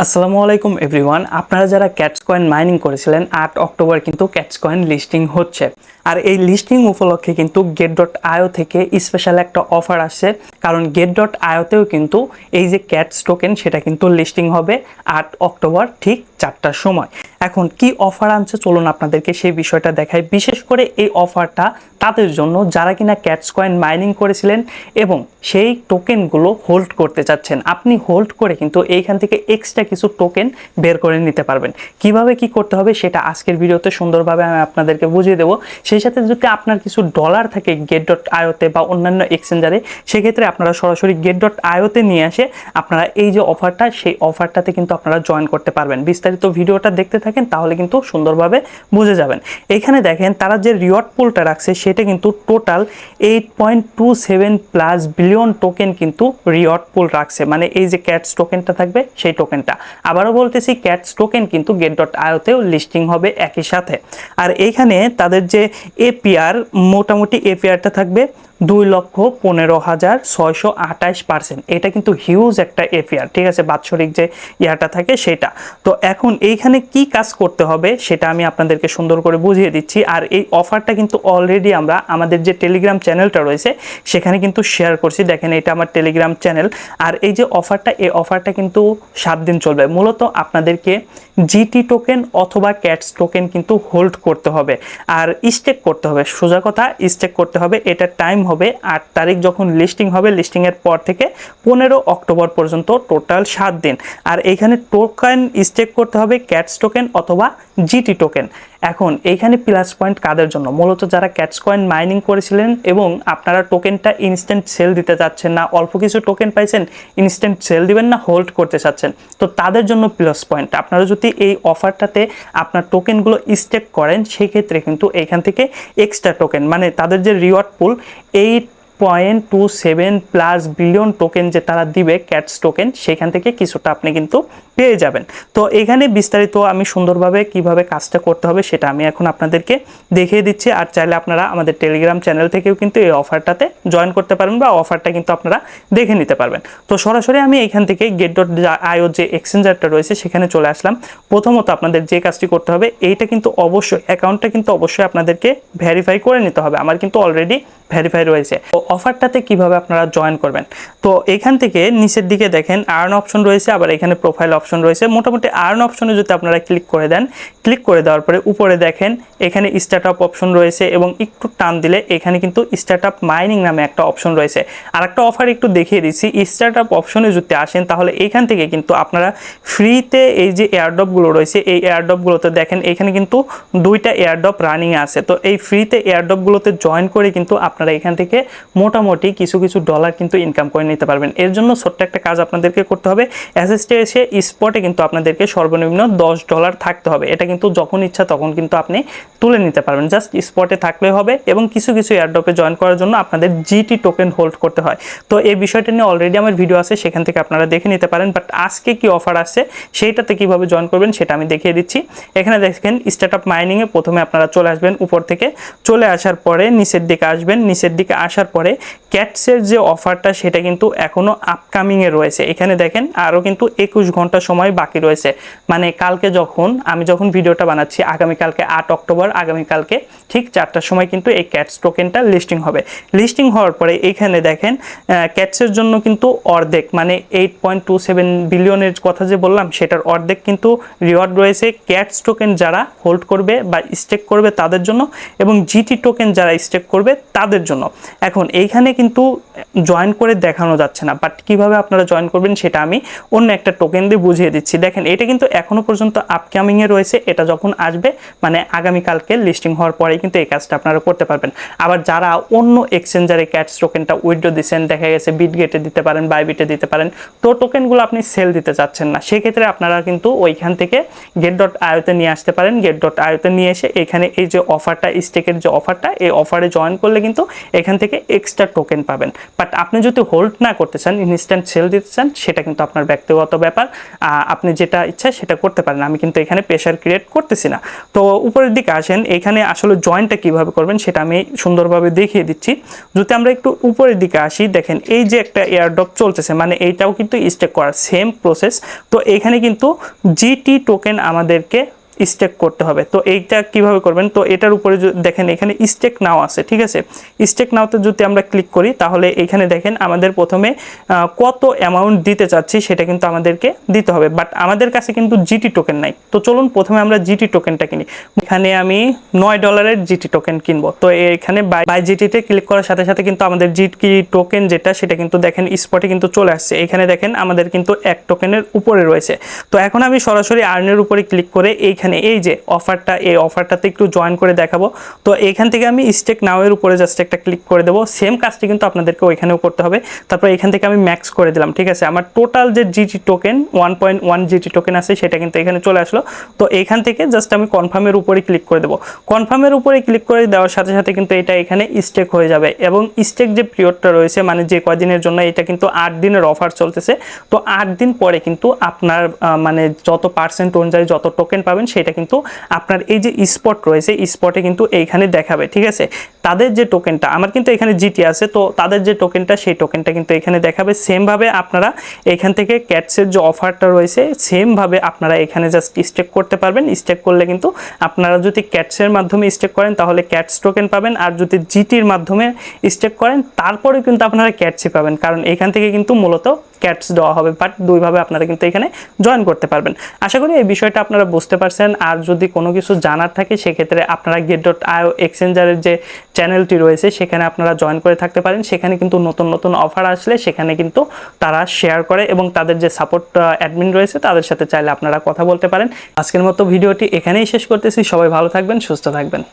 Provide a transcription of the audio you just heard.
আসসালামু আলাইকুম এভরিওয়ান। আপনারা যারা ক্যাটস কয়েন মাইনিং করেছিলেন 8 অক্টোবর কিন্তু ক্যাটস কয়েন লিস্টিং হচ্ছে। আর এই লিস্টিং উপলক্ষে কিন্তু get.io থেকে স্পেশাল একটা অফার আসছে, কারণ get.ioতেও কিন্তু এই যে ক্যাটস টোকেন সেটা কিন্তু লিস্টিং হবে 8 অক্টোবর ঠিক 4টার সময়। এখন কি অফার আনছে চলুন আপনাদেরকে সেই বিষয়টা দেখাই। বিশেষ করে এই অফারটা তাদের জন্য যারা কিনা ক্যাটস কয়েন মাইনিং করেছিলেন এবং সেই টোকেনগুলো হোল্ড করতে চাচ্ছেন। আপনি হোল্ড করে কিন্তু এইখান থেকে এক্সট্রা কিছু টোকেন বের করে নিতে পারবেন। কিভাবে কি করতে হবে সেটা আজকের ভিডিওতে সুন্দরভাবে আমি আপনাদেরকে বুঝিয়ে দেবো। সেই সাথে যদি আপনার কিছু ডলার থাকে get.ioতে বা অন্যান্য এক্সচেঞ্জারে, সেক্ষেত্রে আপনারা সরাসরি get.ioতে নিয়ে আসে আপনারা এই যে অফারটা, সেই অফারটাতে কিন্তু আপনারা জয়েন করতে পারবেন। বিস্তারিত ভিডিওটা দেখতে থাকেন তাহলে কিন্তু সুন্দরভাবে বুঝে যাবেন। এখানে দেখেন তারা যে রিওয়ার্ড পুলটা রাখছে সেটা কিন্তু টোটাল 8.27 বিলিয়ন টোকেন কিন্তু রিওয়ার্ড পুল রাখছে, মানে এই যে ক্যাটস টোকেনটা থাকবে সেই টোকেনটা। আবারও বলতেছি, ক্যাটস টোকেন কিন্তু get.ioতেও লিস্টিং হবে একই সাথে। আর এইখানে তাদের যে এপিআর, মোটামুটি এপিআরটা থাকবে 2,15,628%। এটা কিন্তু হিউজ একটা এপিআর, ঠিক আছে, বাৎসরিক যে ইয়াটা থাকে সেটা। তো এখন এইখানে কি কাজ করতে হবে সেটা আমি আপনাদেরকে সুন্দর করে বুঝিয়ে দিচ্ছি। আর এই অফারটা কিন্তু অলরেডি আমরা আমাদের যে টেলিগ্রাম চ্যানেলটা রয়েছে সেখানে কিন্তু শেয়ার করছি। দেখেন এটা আমার টেলিগ্রাম চ্যানেল। আর এই যে অফারটা, এই অফারটা কিন্তু 7 দিন চলবে। মূলত আপনাদেরকে জিটি টোকেন অথবা ক্যাটস টোকেন কিন্তু হোল্ড করতে হবে আর স্টেক করতে হবে। সোজা কথা, স্টেক করতে হবে। এটার টাইম হবে 8 তারিখ যখন লিস্টিং হবে, লিস্টিংয়ের পর থেকে 15 অক্টোবর পর্যন্ত, টোটাল 7 দিন। আর এইখানে টোকেন স্টেক করতে হবে ক্যাটস টোকেন অথবা জিটি টোকেন। এখন এইখানে প্লাস পয়েন্ট কাদের জন্য? মূলত যারা ক্যাটস কয়েন মাইনিং করেছিলেন এবং আপনারা টোকেনটা ইনস্ট্যান্ট সেল দিতে চাচ্ছেন না, অল্প কিছু টোকেন পাইছেন ইনস্ট্যান্ট সেল দিবেন না, হোল্ড করতে চাচ্ছেন, তো তাদের জন্য প্লাস পয়েন্ট। আপনারা যদি এই অফারটাতে আপনার টোকেনগুলো স্টেক করেন সেক্ষেত্রে কিন্তু এখান থেকে এক্সট্রা টোকেন, মানে তাদের যে রিওয়ার্ড পুল 8.27 বিলিয়ন টোকেন যে তারা দিবে ক্যাটস টোকেন, সেখান থেকে কিছুটা আপনি কিন্তু পেয়ে যাবেন। তো এখানে বিস্তারিত আমি সুন্দরভাবে কিভাবে কাজটা করতে হবে সেটা আমি এখন আপনাদেরকে দেখিয়ে দিচ্ছি। আর চাইলে আপনারা আমাদের টেলিগ্রাম চ্যানেল থেকেও কিন্তু এই অফারটাতে জয়েন করতে পারবেন বা অফারটা কিন্তু আপনারা দেখে নিতে পারবেন। তো সরাসরি আমি এখান থেকে get.io যে এক্সচেঞ্জারটা রয়েছে সেখানে চলে আসলাম। প্রথমত আপনাদের যে কাজটি করতে হবে, এইটা কিন্তু অবশ্যই অ্যাকাউন্টটা কিন্তু অবশ্যই আপনাদেরকে ভেরিফাই করে নিতে হবে। আমার কিন্তু অলরেডি ভেরিফাই রয়েছে। তো অফারটাতে কিভাবে আপনারা জয়েন করবেন, তো এখান থেকে নিচের দিকে দেখেন আর্ন অপশন রয়েছে, আবার এখানে প্রোফাইল অপশন রয়েছে। মোটামুটি আর্ন অপশনে যদি আপনারা ক্লিক করে দেন, ক্লিক করে দেওয়ার পরে উপরে দেখেন এখানে স্টার্ট আপ অপশন রয়েছে এবং একটু টান দিলে এখানে কিন্তু স্টার্ট আপ মাইনিং নামে একটা অপশন রয়েছে। আর একটা অফার একটু দেখিয়ে দিচ্ছি। স্টার্ট আপ অপশনে যদি আসেন তাহলে এখান থেকে কিন্তু আপনারা ফ্রিতে এই যে এয়ারড্রপগুলো রয়েছে, এই এয়ারড্রপগুলোতে দেখেন এখানে কিন্তু 2টা এয়ারড্রপ রানিং আছে। তো এই ফ্রিতে এয়ারড্রপগুলোতে জয়েন করে কিন্তু আপনারা এখান থেকে মোটামুটি কিছু কিছু ডলার কিন্তু ইনকাম করে নিতে পারবেন। এর জন্য ছোট্ট একটা কাজ আপনাদেরকে করতে হবে। অ্যাসেস্টে এসে স্পটে কিন্তু আপনাদেরকে সর্বনিম্ন $10 থাকতে হবে। এটা কিন্তু যখন ইচ্ছা তখন কিন্তু আপনি তুলে নিতে পারবেন, জাস্ট স্পটে থাকলে হবে। এবং কিছু কিছু এয়ারড্রপে জয়েন করার জন্য আপনাদের জিটি টোকেন হোল্ড করতে হয়। তো এই বিষয়টা নিয়ে অলরেডি আমার ভিডিও আছে, সেখান থেকে আপনারা দেখে নিতে পারেন। বাট আজকে কি অফার আসছে সেইটাতে কিভাবে জয়েন করবেন সেটা আমি দেখিয়ে দিচ্ছি। এখানে দেখেন স্টার্ট আপ মাইনিংয়ে প্রথমে আপনারা চলে আসবেন। উপর থেকে চলে আসার পরে নিচের দিকে আসবেন। নিচের দিকে আসার পরে ক্যাটসের যে অফারটা সেটা কিন্তু এখনও আপকামিংয়ে রয়েছে। এখানে দেখেন আরও কিন্তু 21 ঘন্টা সময় বাকি রয়েছে। মানে কালকে আমি যখন ভিডিওটা বানাচ্ছি, আগামীকালকে 8 অক্টোবর, আগামীকালকে ঠিক 4টার সময় কিন্তু এই ক্যাটস টোকেনটা লিস্টিং হবে। লিস্টিং হওয়ার পরে এখানে দেখেন ক্যাটসের জন্য কিন্তু অর্ধেক, মানে 8.27 বিলিয়নের কথা যে বললাম সেটার অর্ধেক কিন্তু রিওয়ার্ড রয়েছে ক্যাটস টোকেন যারা হোল্ড করবে বা স্টেক করবে তাদের জন্য, এবং জিটি টোকেন যারা স্টেক করবে তাদের জন্য। এখন এইখানে কিন্তু জয়েন করে দেখানো যাচ্ছে না, বাট কিভাবে আপনারা জয়েন করবেন সেটা আমি অন্য একটা টোকেন দিয়ে বুঝিয়ে দিচ্ছি। দেখেন এটা কিন্তু এখনো পর্যন্ত আপকামিংয়ে রয়েছে। এটা যখন আসবে মানে আগামীকালকে লিস্টিং হওয়ার পরেই কিন্তু এই কাজটা আপনারা করতে পারবেন। আবার যারা অন্য এক্সচেঞ্জারে ক্যাটস টোকেনটা উইথড্র দিচ্ছেন, দেখা গেছে বিটগেটে দিতে পারেন, বাইবিটে দিতে পারেন, তো টোকেনগুলো আপনি সেল দিতে চাচ্ছেন না, সেক্ষেত্রে আপনারা কিন্তু ওইখান থেকে get.ioতে নিয়ে আসতে পারেন। get.ioতে নিয়ে এসে এখানে এই যে অফারটা, স্টেকের যে অফারটা, এই অফারে জয়েন করলে কিন্তু এখান থেকে এক্সট্রা টোকেন পাবেন। বাট আপনি যদি হোল্ড না করতে চান, ইনস্ট্যান্ট সেল দিতে চান, সেটা কিন্তু আপনার ব্যক্তিগত ব্যাপার, আপনি যেটা ইচ্ছা সেটা করতে পারেন। আমি কিন্তু এখানে প্রেশার ক্রিয়েট করতেছি না। তো উপরের দিকে আসেন, এখানে আসলে জয়েনটা কিভাবে করবেন সেটা আমি সুন্দরভাবে দেখিয়ে দিচ্ছি। যদি আমরা একটু উপরের দিকে আসি, দেখেন এই যে একটা এয়ারড্রপ চলতেছে, মানে এইটাও কিন্তু স্টেক করার সেম প্রসেস। তো এখানে কিন্তু জিটি টোকেন আমাদেরকে স্টেক করতে হবে। তো এইটা কিভাবে করবেন, তো এটার উপরে দেখেন এখানে স্টেক নাও আছে, ঠিক আছে। স্টেক নাওতে যদি আমরা ক্লিক করি তাহলে এখানে দেখেন আমাদের প্রথমে কত অ্যামাউন্ট দিতে চাচ্ছি সেটা কিন্তু আমাদেরকে দিতে হবে। বাট আমাদের কাছে কিন্তু জিটি টোকেন নাই। তো চলুন প্রথমে আমরা জিটি টোকেনটা কিনি। এখানে আমি $9 জিটি টোকেন কিনবো। তো এখানে বাই জিটিতে ক্লিক করার সাথে সাথে কিন্তু আমাদের জিটি টোকেন যেটা সেটা কিন্তু দেখেন স্পটে কিন্তু চলে আসছে। এখানে দেখেন আমাদের কিন্তু 1 টোকেনের উপরে রয়েছে। তো এখন আমি সরাসরি আর্নের উপরে ক্লিক করে এইখানে এই যে অফারটা, এই অফারটাতে একটু জয়েন করে দেখাবো। তো এখান থেকে আমি স্টেক নাও এর উপরে জাস্ট একটা ক্লিক করে দেবো। সেম কাজটি কিন্তু আপনাদেরকে ওইখানেও করতে হবে। তারপর এখান থেকে আমি ম্যাক্স করে দিলাম, ঠিক আছে। আমার টোটাল যে জিটি টোকেন 1.1 জিটি টোকেন আছে সেটা কিন্তু এখানে চলে আসলো। তো এখান থেকে জাস্ট আমি কনফার্মের উপরে ক্লিক করে দেবো। কনফার্মের উপরে ক্লিক করে দেওয়ার সাথে সাথে কিন্তু এটা এখানে স্টেক হয়ে যাবে। এবং স্টেক যে পিরিয়ডটা রয়েছে, মানে যে কয়দিনের জন্য, এটা কিন্তু 8 দিনের অফার চলতেছে। তো 8 দিন পরে কিন্তু আপনার মানে যত পার্সেন্ট অনুযায়ী যত টোকেন পাবেন সেটা কিন্তু আপনার এই যে স্পট রয়েছে, স্পটে কিন্তু এইখানে দেখাবে, ঠিক আছে। তাদের যে টোকেনটা, আমার কিন্তু এখানে জিটি আছে, তো তাদের যে টোকেনটা সেই টোকেনটা কিন্তু এখানে দেখাবে। সেমভাবে আপনারা এখান থেকে ক্যাটসের যে অফারটা রয়েছে সেমভাবে আপনারা এখানে জাস্ট স্টেক করতে পারবেন। স্টেক করলে কিন্তু আপনারা যদি ক্যাটসের মাধ্যমে স্টেক করেন তাহলে ক্যাটস টোকেন পাবেন, আর যদি জিটির মাধ্যমে স্টেক করেন তারপরে কিন্তু আপনারা ক্যাটসই পাবেন, কারণ এখান থেকে কিন্তু মূলত ক্যাটস দেওয়া হবে। বাট দুইভাবে আপনারা কিন্তু এখানে জয়েন করতে পারবেন। আশা করি এই বিষয়টা আপনারা বুঝতে পারছেন। আর যদি কোনো কিছু জানার থাকে সেক্ষেত্রে আপনারা get.io এক্সচেঞ্জারের যে চ্যানেলটি রয়েছে সেখানে আপনারা জয়েন করে থাকতে পারেন। সেখানে কিন্তু নতুন নতুন অফার আসলে সেখানে কিন্তু তারা শেয়ার করে, এবং তাদের যে সাপোর্ট অ্যাডমিন রয়েছে তাদের সাথে চাইলে আপনারা কথা বলতে পারেন। আজকের মতো ভিডিওটি এখানেই শেষ করতেছি। সবাই ভালো থাকবেন, সুস্থ থাকবেন।